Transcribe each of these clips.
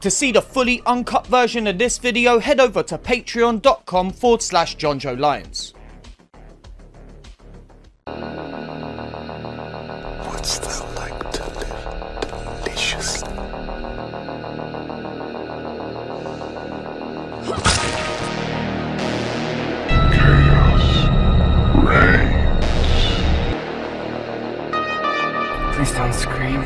To see the fully uncut version of this video, head over to patreon.com/Jonjo Lyons. What's that like to live deliciously? Chaos reigns. Please don't scream.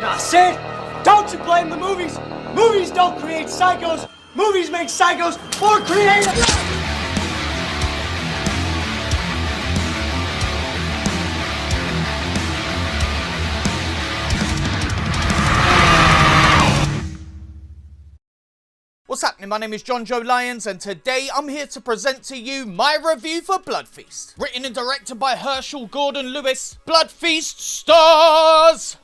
Nah, Sid, don't you blame the movies. Movies don't create psychos. Movies make psychos more creative. What's happening? My name is Jonjo Lyons, and today I'm here to present to you my review for Blood Feast. Written and directed by Herschel Gordon Lewis, Blood Feast stars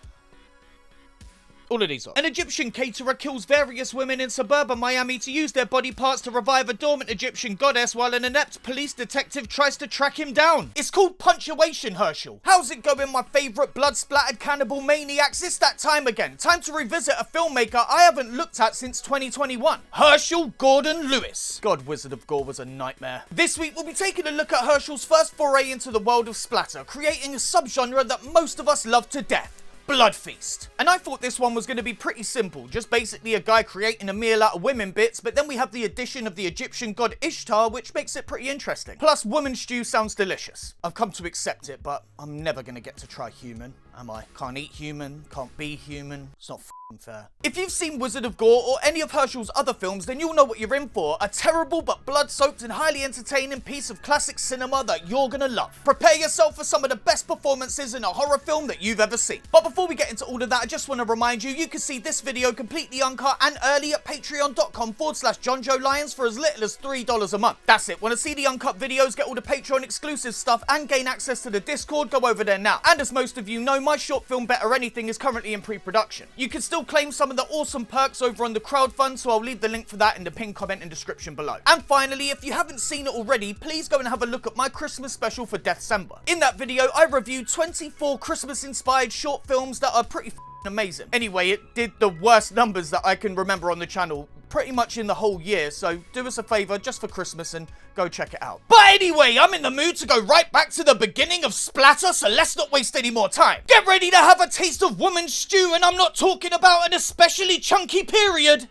all of these are. An Egyptian caterer kills various women in suburban Miami to use their body parts to revive a dormant Egyptian goddess while an inept police detective tries to track him down. It's called Punctuation, Herschel. How's it going, my favourite blood-splattered cannibal maniacs? It's that time again. Time to revisit a filmmaker I haven't looked at since 2021. Herschel Gordon Lewis. God, Wizard of Gore was a nightmare. This week we'll be taking a look at Herschel's first foray into the world of splatter, creating a subgenre that most of us love to death. Blood Feast. And I thought this one was going to be pretty simple, just basically a guy creating a meal out of women bits, but then we have the addition of the Egyptian god Ishtar, which makes it pretty interesting. Plus, woman stew sounds delicious. I've come to accept it, but I'm never going to get to try human, am I? Can't eat human, can't be human. It's not f***ing fair. If you've seen Wizard of Gore or any of Herschel's other films, then you'll know what you're in for. A terrible but blood-soaked and highly entertaining piece of classic cinema that you're gonna love. Prepare yourself for some of the best performances in a horror film that you've ever seen. But before we get into all of that, I just want to remind you, you can see this video completely uncut and early at patreon.com/Jonjo Lyons for as little as $3 a month. That's it. Want to see the uncut videos, get all the Patreon exclusive stuff, and gain access to the Discord? Go over there now. And as most of you know, my short film Better Anything is currently in pre-production. You can still claim some of the awesome perks over on the crowdfund, so I'll leave the link for that in the pinned comment and description below. And finally, if you haven't seen it already, please go and have a look at my Christmas special for December. In that video, I reviewed 24 Christmas-inspired short films that are pretty amazing. Anyway, it did the worst numbers that I can remember on the channel pretty much in the whole year, so do us a favor just for Christmas and go check it out. But anyway, I'm in the mood to go right back to the beginning of Splatter, so let's not waste any more time. Get ready to have a taste of woman stew, and I'm not talking about an especially chunky period.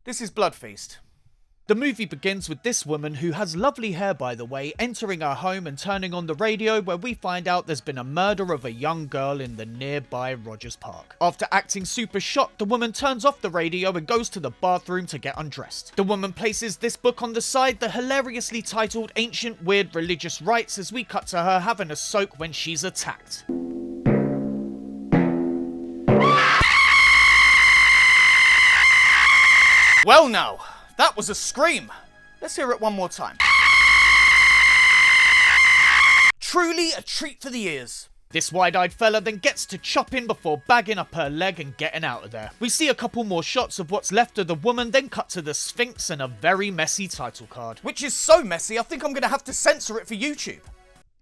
This is Blood Feast. The movie begins with this woman, who has lovely hair by the way, entering her home and turning on the radio, where we find out there's been a murder of a young girl in the nearby Rogers Park. After acting super shocked, the woman turns off the radio and goes to the bathroom to get undressed. The woman places this book on the side, the hilariously titled Ancient Weird Religious Rites, as we cut to her having a soak when she's attacked. Well now, that was a scream. Let's hear it one more time. Truly a treat for the ears. This wide-eyed fella then gets to chopping before bagging up her leg and getting out of there. We see a couple more shots of what's left of the woman, then cut to the Sphinx and a very messy title card. Which is so messy, I think I'm going to have to censor it for YouTube.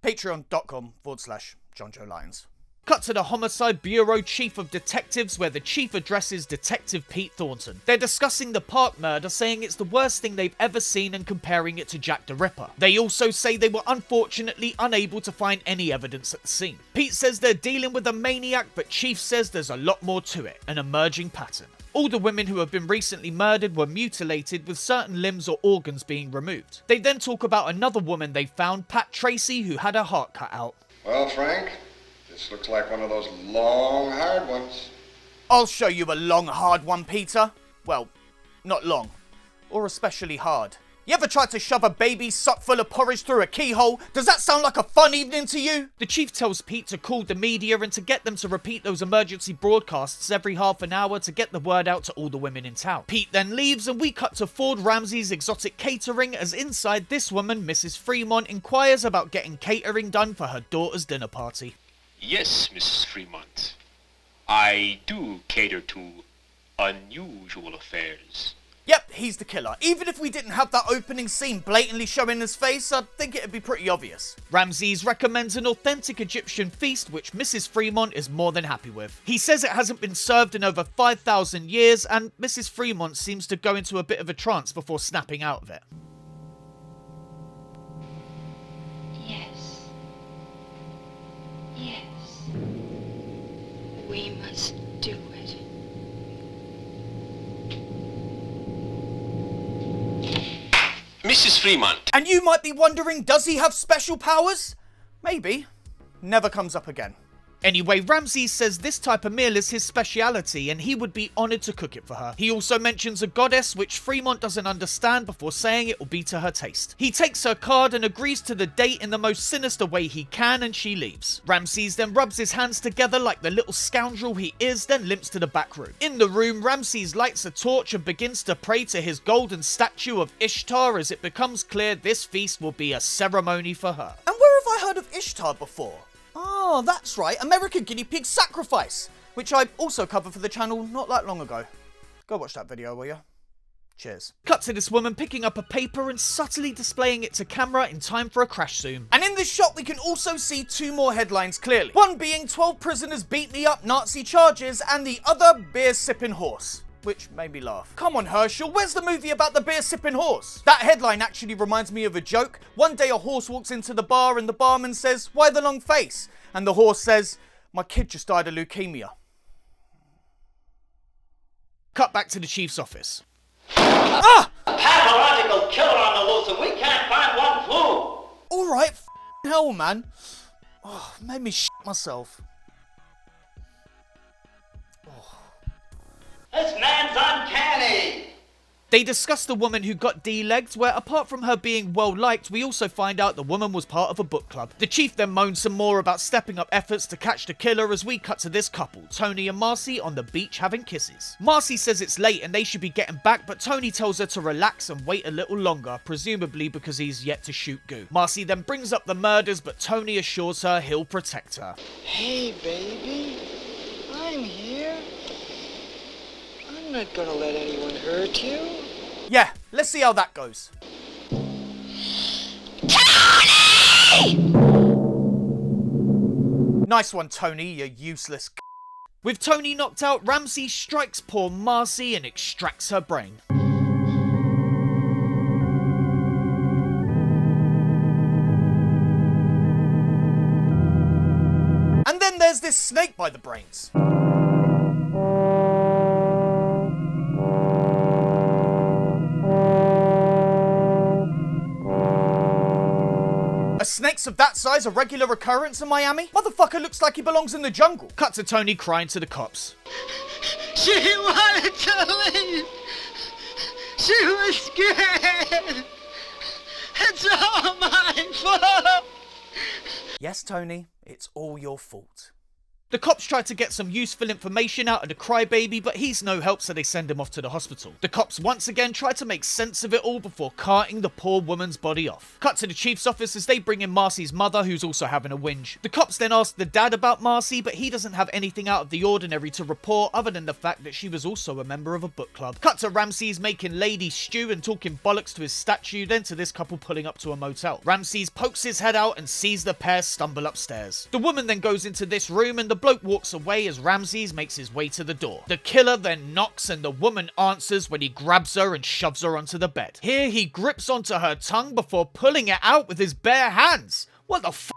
Patreon.com/Jonjo Lyons. Cut to the Homicide Bureau Chief of Detectives, where the chief addresses Detective Pete Thornton. They're discussing the Park murder, saying it's the worst thing they've ever seen and comparing it to Jack the Ripper. They also say they were unfortunately unable to find any evidence at the scene. Pete says they're dealing with a maniac, but Chief says there's a lot more to it, an emerging pattern. All the women who have been recently murdered were mutilated, with certain limbs or organs being removed. They then talk about another woman they found, Pat Tracy, who had her heart cut out. Well, Frank, this looks like one of those long, hard ones. I'll show you a long, hard one, Peter. Well, not long. Or especially hard. You ever tried to shove a baby sock full of porridge through a keyhole? Does that sound like a fun evening to you? The chief tells Pete to call the media and to get them to repeat those emergency broadcasts every half an hour to get the word out to all the women in town. Pete then leaves and we cut to Ford Ramsey's exotic catering, as inside this woman, Mrs. Fremont, inquires about getting catering done for her daughter's dinner party. Yes, Mrs. Fremont. I do cater to unusual affairs. Yep, he's the killer. Even if we didn't have that opening scene blatantly showing his face, I think it'd be pretty obvious. Ramses recommends an authentic Egyptian feast, which Mrs. Fremont is more than happy with. He says it hasn't been served in over 5,000 years, and Mrs. Fremont seems to go into a bit of a trance before snapping out of it. Yes. Yes. We must do it. Mrs. Fremont. And you might be wondering, does he have special powers? Maybe. Never comes up again. Anyway, Ramses says this type of meal is his speciality and he would be honoured to cook it for her. He also mentions a goddess which Fremont doesn't understand before saying it will be to her taste. He takes her card and agrees to the date in the most sinister way he can, and she leaves. Ramses then rubs his hands together like the little scoundrel he is, then limps to the back room. In the room, Ramses lights a torch and begins to pray to his golden statue of Ishtar, as it becomes clear this feast will be a ceremony for her. And where have I heard of Ishtar before? Oh, that's right, American Guinea Pig Sacrifice, which I also covered for the channel not that long ago. Go watch that video, will you? Cheers. Cut to this woman picking up a paper and subtly displaying it to camera in time for a crash zoom. And in this shot we can also see two more headlines clearly. One being 12 prisoners beat me up, Nazi charges, and the other beer sipping horse. Which made me laugh. Come on, Herschel, where's the movie about the beer-sipping horse? That headline actually reminds me of a joke. One day a horse walks into the bar and the barman says, "Why the long face?" And the horse says, "My kid just died of leukemia." Cut back to the chief's office. Ah! Pathological killer on the loose and we can't find one clue. Alright, hell, man. Oh, made me shit myself. This man's uncanny. They discuss the woman who got de-legged, where apart from her being well liked, we also find out the woman was part of a book club. The chief then moans some more about stepping up efforts to catch the killer, as we cut to this couple, Tony and Marcy, on the beach having kisses. Marcy says it's late and they should be getting back, but Tony tells her to relax and wait a little longer, presumably because he's yet to shoot goo. Marcy then brings up the murders, but Tony assures her he'll protect her. Hey, baby, I'm here. I'm not gonna let anyone hurt you. Yeah, let's see how that goes. Tony! Nice one, Tony, you useless c***. With Tony knocked out, Ramsey strikes poor Marcy and extracts her brain. And then there's this snake by the brains. Are snakes of that size a regular occurrence in Miami? Motherfucker looks like he belongs in the jungle. Cut to Tony crying to the cops. She wanted to leave. She was scared. It's all my fault. Yes, Tony, it's all your fault. The cops try to get some useful information out of the crybaby, but he's no help, so they send him off to the hospital. The cops once again try to make sense of it all before carting the poor woman's body off. Cut to the chief's office as they bring in Marcy's mother, who's also having a whinge. The cops then ask the dad about Marcy, but he doesn't have anything out of the ordinary to report other than the fact that she was also a member of a book club. Cut to Ramses making lady stew and talking bollocks to his statue, then to this couple pulling up to a motel. Ramses pokes his head out and sees the pair stumble upstairs. The woman then goes into this room and the bloke walks away as Ramses makes his way to the door. The killer then knocks and the woman answers when he grabs her and shoves her onto the bed. Here he grips onto her tongue before pulling it out with his bare hands. What the f***?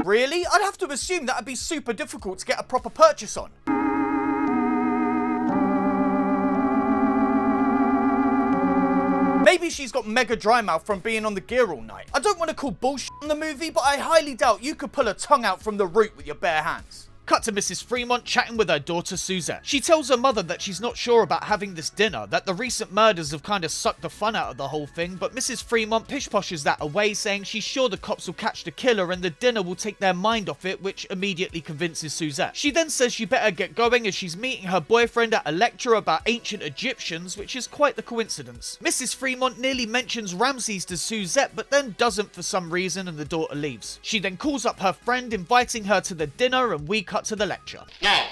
Really? I'd have to assume that'd be super difficult to get a proper purchase on. Maybe she's got mega dry mouth from being on the gear all night. I don't want to call bullshit on the movie, but I highly doubt you could pull a tongue out from the root with your bare hands. Cut to Mrs. Fremont chatting with her daughter Suzette. She tells her mother that she's not sure about having this dinner, that the recent murders have kind of sucked the fun out of the whole thing, but Mrs. Fremont pish-poshes that away, saying she's sure the cops will catch the killer and the dinner will take their mind off it, which immediately convinces Suzette. She then says she better get going as she's meeting her boyfriend at a lecture about ancient Egyptians, which is quite the coincidence. Mrs. Fremont nearly mentions Ramses to Suzette, but then doesn't for some reason, and the daughter leaves. She then calls up her friend, inviting her to the dinner, and we cut cut to the lecture. Now,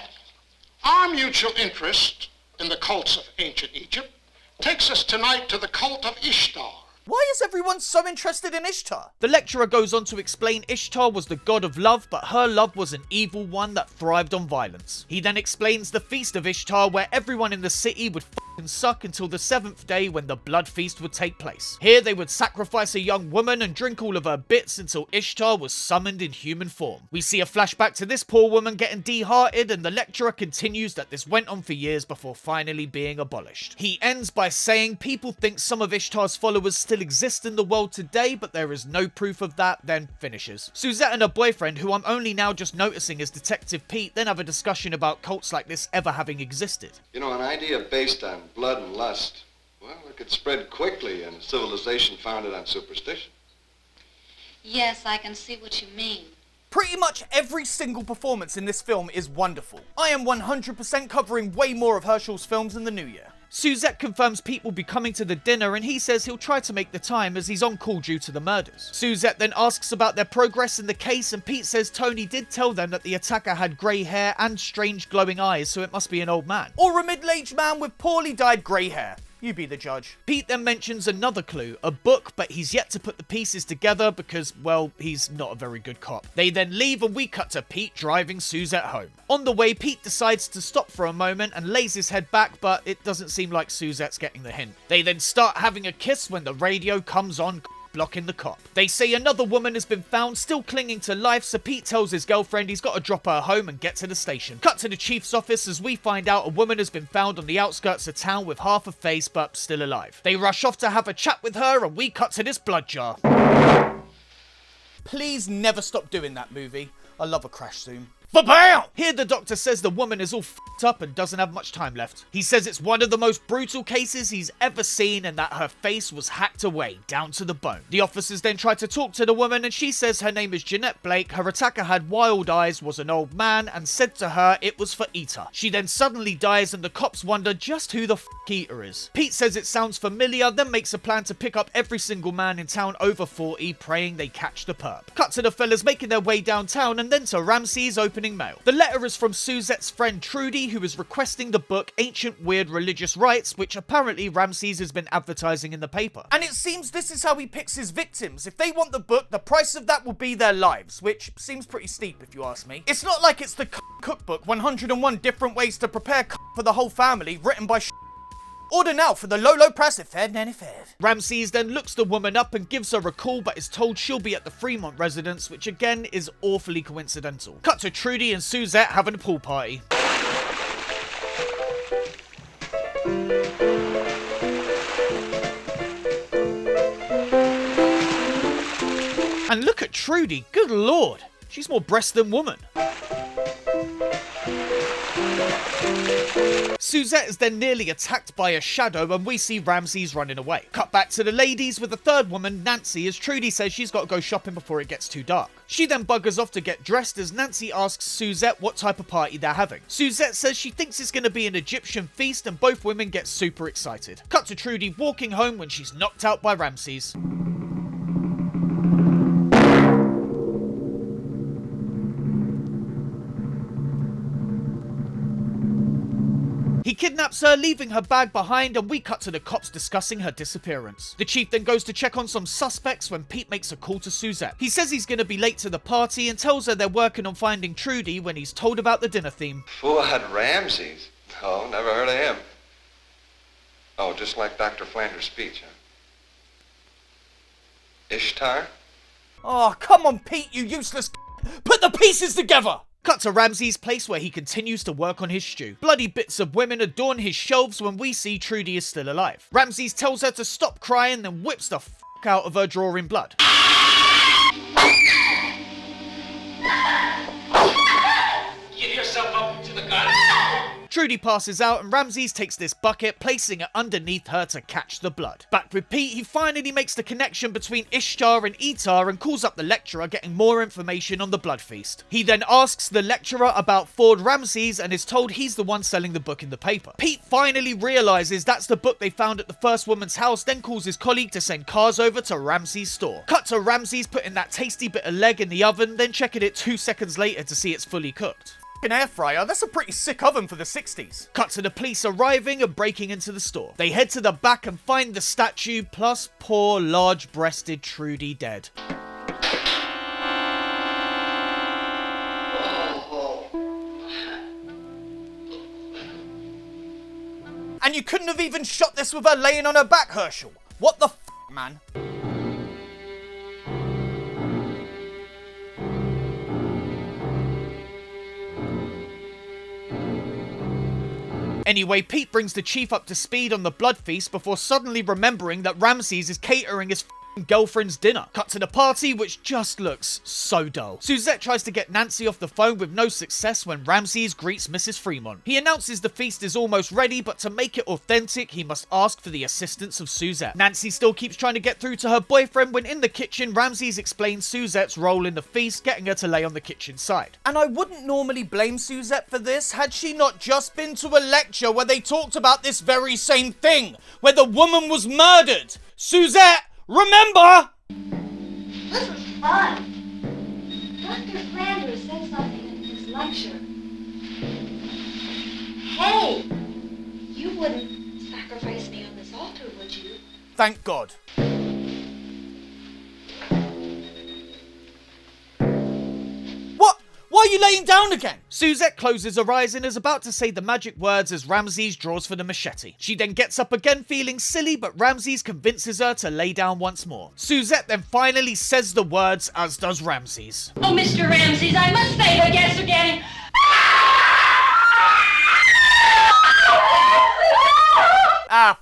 our mutual interest in the cults of ancient Egypt takes us tonight to the cult of Ishtar. Why is everyone so interested in Ishtar? The lecturer goes on to explain Ishtar was the god of love, but her love was an evil one that thrived on violence. He then explains the feast of Ishtar, where everyone in the city would f***ing suck until the 7th day when the blood feast would take place. Here they would sacrifice a young woman and drink all of her bits until Ishtar was summoned in human form. We see a flashback to this poor woman getting dehearted, and the lecturer continues that this went on for years before finally being abolished. He ends by saying people think some of Ishtar's followers still exist in the world today, but there is no proof of that, then finishes. Suzette and her boyfriend, who I'm only now just noticing as Detective Pete, then have a discussion about cults like this ever having existed. You know, an idea based on blood and lust, well, it could spread quickly in a civilization founded on superstition. Yes, I can see what you mean. Pretty much every single performance in this film is wonderful. I am 100% covering way more of Herschel's films in the new year. Suzette confirms Pete will be coming to the dinner, and he says he'll try to make the time as he's on call due to the murders. Suzette then asks about their progress in the case, and Pete says Tony did tell them that the attacker had grey hair and strange glowing eyes, so it must be an old man. Or a middle-aged man with poorly dyed grey hair. You be the judge. Pete then mentions another clue, a book, but he's yet to put the pieces together because, well, he's not a very good cop. They then leave and we cut to Pete driving Suzette home. On the way, Pete decides to stop for a moment and lays his head back, but it doesn't seem like Suzette's getting the hint. They then start having a kiss when the radio comes on, blocking the cop. They say another woman has been found still clinging to life, so Pete tells his girlfriend he's got to drop her home and get to the station. Cut to the chief's office as we find out a woman has been found on the outskirts of town with half a face but still alive. They rush off to have a chat with her, and we cut to this blood jar. Please never stop doing that, movie. I love a crash zoom. Ba-bam! Here the doctor says the woman is all f***ed up and doesn't have much time left. He says it's one of the most brutal cases he's ever seen and that her face was hacked away, down to the bone. The officers then try to talk to the woman, and she says her name is Jeanette Blake, her attacker had wild eyes, was an old man, and said to her it was for Eater. She then suddenly dies, and the cops wonder just who the f*** Eater is. Pete says it sounds familiar, then makes a plan to pick up every single man in town over 40, praying they catch the perp. Cut to the fellas making their way downtown, and then to Ramsey's opening mail. The letter is from Suzette's friend Trudy, who is requesting the book Ancient Weird Religious Rites, which apparently Ramses has been advertising in the paper. And it seems this is how he picks his victims. If they want the book, the price of that will be their lives, which seems pretty steep if you ask me. It's not like it's the cookbook, 101 different ways to prepare for the whole family, written by Order now for the low price of $5.95. Ramses then looks the woman up and gives her a call, but is told she'll be at the Fremont residence, which again is awfully coincidental. Cut to Trudy and Suzette having a pool party. And look at Trudy, good lord, she's more breast than woman. Suzette is then nearly attacked by a shadow, and we see Ramses running away. Cut back to the ladies with the third woman, Nancy, as Trudy says she's got to go shopping before it gets too dark. She then buggers off to get dressed as Nancy asks Suzette what type of party they're having. Suzette says she thinks it's going to be an Egyptian feast, and both women get super excited. Cut to Trudy walking home when she's knocked out by Ramses. He kidnaps her, leaving her bag behind, and we cut to the cops discussing her disappearance. The chief then goes to check on some suspects when Pete makes a call to Suzette. He says he's going to be late to the party and tells her they're working on finding Trudy when he's told about the dinner theme. Fuad Ramses? Oh, never heard of him. Oh, just like Dr. Flanders' speech, huh? Ishtar? Oh, come on, Pete, you useless Put the pieces together! Cut to Ramsey's place where he continues to work on his stew. Bloody bits of women adorn his shelves when we see Trudy is still alive. Ramses tells her to stop crying, then whips the f*** out of her drawing blood. Give yourself up to the gods. Trudy passes out, and Ramses takes this bucket, placing it underneath her to catch the blood. Back with Pete, he finally makes the connection between Ishtar and Eater and calls up the lecturer, getting more information on the blood feast. He then asks the lecturer about Ford Ramses and is told he's the one selling the book in the paper. Pete finally realizes that's the book they found at the first woman's house, then calls his colleague to send cars over to Ramses' store. Cut to Ramses putting that tasty bit of leg in the oven, then checking it 2 seconds later to see it's fully cooked. An air fryer, that's a pretty sick oven for the 60s. Cut to the police arriving and breaking into the store. They head to the back and find the statue plus poor large-breasted Trudy dead. And you couldn't have even shot this with her laying on her back, Herschel. What the f***, man? Anyway, Pete brings the chief up to speed on the blood feast before suddenly remembering that Ramses is catering his girlfriend's dinner. Cut to the party, which just looks so dull. Suzette tries to get Nancy off the phone with no success when Ramses greets Mrs. Fremont. He announces the feast is almost ready, but to make it authentic, he must ask for the assistance of Suzette. Nancy still keeps trying to get through to her boyfriend when in the kitchen, Ramses explains Suzette's role in the feast, getting her to lay on the kitchen side. And I wouldn't normally blame Suzette for this had she not just been to a lecture where they talked about this very same thing, where the woman was murdered. Suzette! Remember! This was fun. Dr. Flanders said something in his lecture. Hey, you wouldn't sacrifice me on this altar, would you? Thank God. What? Why are you laying down again? Suzette closes her eyes and is about to say the magic words as Ramses draws for the machete. She then gets up again feeling silly, but Ramses convinces her to lay down once more. Suzette then finally says the words, as does Ramses. Oh, Mr. Ramses, I must say the guests are getting... Ah,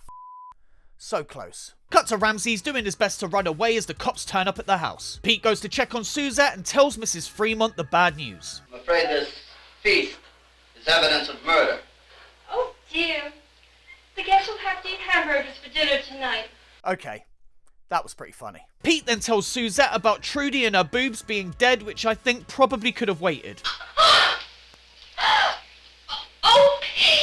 so close. Cut to Ramses doing his best to run away as the cops turn up at the house. Pete goes to check on Suzette and tells Mrs. Fremont the bad news. I'm afraid this feast is evidence of murder. Oh, dear. The guests will have to eat hamburgers for dinner tonight. Okay, that was pretty funny. Pete then tells Suzette about Trudy and her boobs being dead, which I think probably could have waited. Oh, Pete!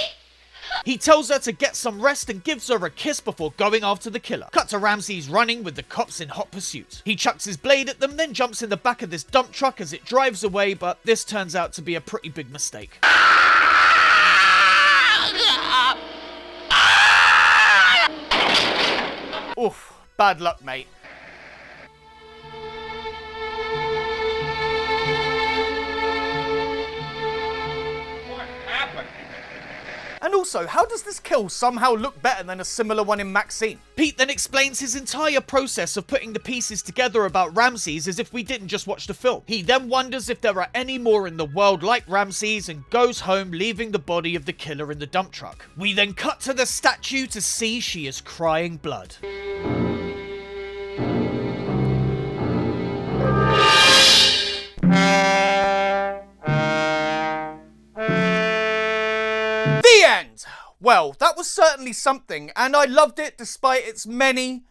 He tells her to get some rest and gives her a kiss before going after the killer. Cut to Ramses running with the cops in hot pursuit. He chucks his blade at them, then jumps in the back of this dump truck as it drives away, but this turns out to be a pretty big mistake. Oof, bad luck, mate. And also, how does this kill somehow look better than a similar one in Maxine? Pete then explains his entire process of putting the pieces together about Ramses as if we didn't just watch the film. He then wonders if there are any more in the world like Ramses and goes home, leaving the body of the killer in the dump truck. We then cut to the statue to see she is crying blood. Well, that was certainly something, and I loved it despite its many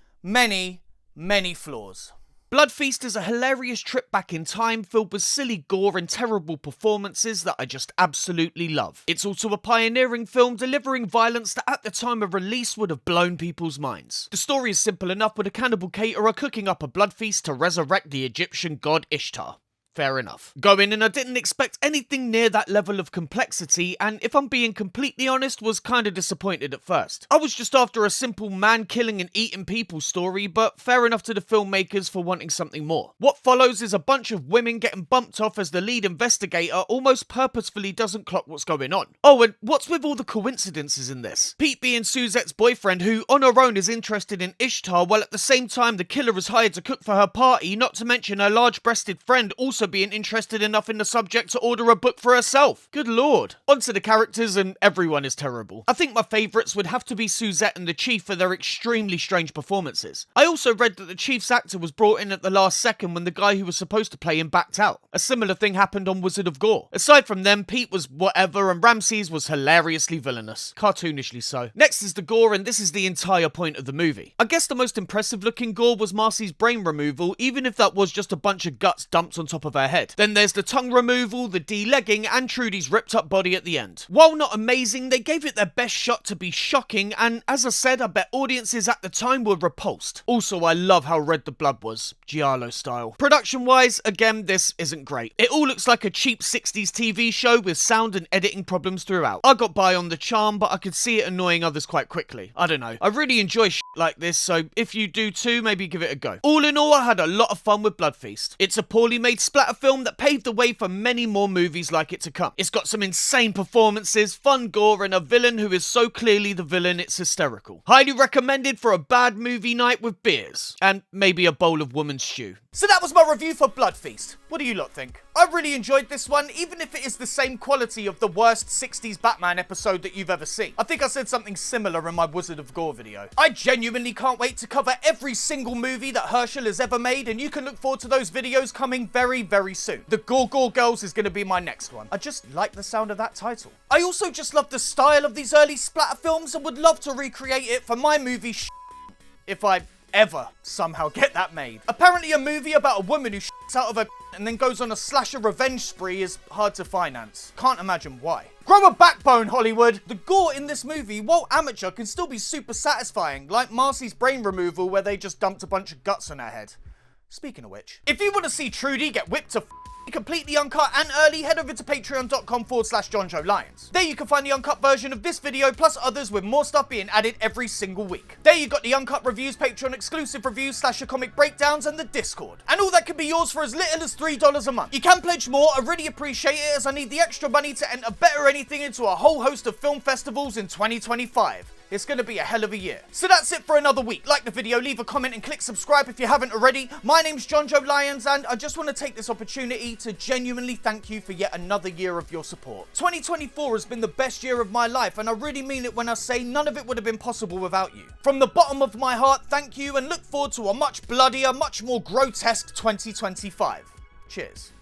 flaws. Blood Feast is a hilarious trip back in time filled with silly gore and terrible performances that I just absolutely love. It's also a pioneering film delivering violence that at the time of release would have blown people's minds. The story is simple enough with a cannibal caterer cooking up a blood feast to resurrect the Egyptian god Ishtar. Fair enough. Going in, I didn't expect anything near that level of complexity, and if I'm being completely honest, was kinda disappointed at first. I was just after a simple man killing and eating people story, but fair enough to the filmmakers for wanting something more. What follows is a bunch of women getting bumped off as the lead investigator almost purposefully doesn't clock what's going on. Oh, and what's with all the coincidences in this? Pete being Suzette's boyfriend, who on her own is interested in Ishtar, while at the same time the killer is hired to cook for her party, not to mention her large-breasted friend also being interested enough in the subject to order a book for herself. Good lord. Onto the characters, and everyone is terrible. I think my favourites would have to be Suzette and the Chief for their extremely strange performances. I also read that the Chief's actor was brought in at the last second when the guy who was supposed to play him backed out. A similar thing happened on Wizard of Gore. Aside from them, Pete was whatever and Ramses was hilariously villainous. Cartoonishly so. Next is the gore, and this is the entire point of the movie. I guess the most impressive looking gore was Marcy's brain removal, even if that was just a bunch of guts dumped on top of her head. Then there's the tongue removal, the de-legging, and Trudy's ripped up body at the end. While not amazing, they gave it their best shot to be shocking, and as I said, I bet audiences at the time were repulsed. Also, I love how red the blood was, Giallo style. Production-wise, again, this isn't great. It all looks like a cheap 60s TV show with sound and editing problems throughout. I got by on the charm, but I could see it annoying others quite quickly. I don't know. I really enjoy shit like this, so if you do too, maybe give it a go. All in all, I had a lot of fun with Blood Feast. It's a poorly made splatter film that paved the way for many more movies like it to come. It's got some insane performances, fun gore, and a villain who is so clearly the villain it's hysterical. Highly recommended for a bad movie night with beers. And maybe a bowl of woman's stew. So that was my review for Blood Feast. What do you lot think? I really enjoyed this one, even if it is the same quality of the worst 60s Batman episode that you've ever seen. I think I said something similar in my Wizard of Gore video. I genuinely can't wait to cover every single movie that Herschel has ever made, and you can look forward to those videos coming very, very soon. The Gore Gore Girls is going to be my next one. I just like the sound of that title. I also just love the style of these early splatter films and would love to recreate it for my movie if I ever somehow get that made. Apparently a movie about a woman who shits out of her and then goes on a slasher revenge spree is hard to finance. Can't imagine why. Grow a backbone, Hollywood! The gore in this movie, while amateur, can still be super satisfying, like Marcy's brain removal where they just dumped a bunch of guts on her head. Speaking of which, if you want to see Trudy get whipped to completely uncut and early, head over to patreon.com/Jonjo Lyons. There you can find the uncut version of this video plus others with more stuff being added every single week. There you got the uncut reviews, Patreon exclusive reviews, slasher comic breakdowns, and the Discord. And all that can be yours for as little as $3 a month. You can pledge more, I really appreciate it as I need the extra money to enter Better Anything into a whole host of film festivals in 2025. It's going to be a hell of a year. So that's it for another week. Like the video, leave a comment, and click subscribe if you haven't already. My name's Jonjo Lyons, and I just want to take this opportunity to genuinely thank you for yet another year of your support. 2024 has been the best year of my life, and I really mean it when I say none of it would have been possible without you. From the bottom of my heart, thank you, and look forward to a much bloodier, much more grotesque 2025. Cheers.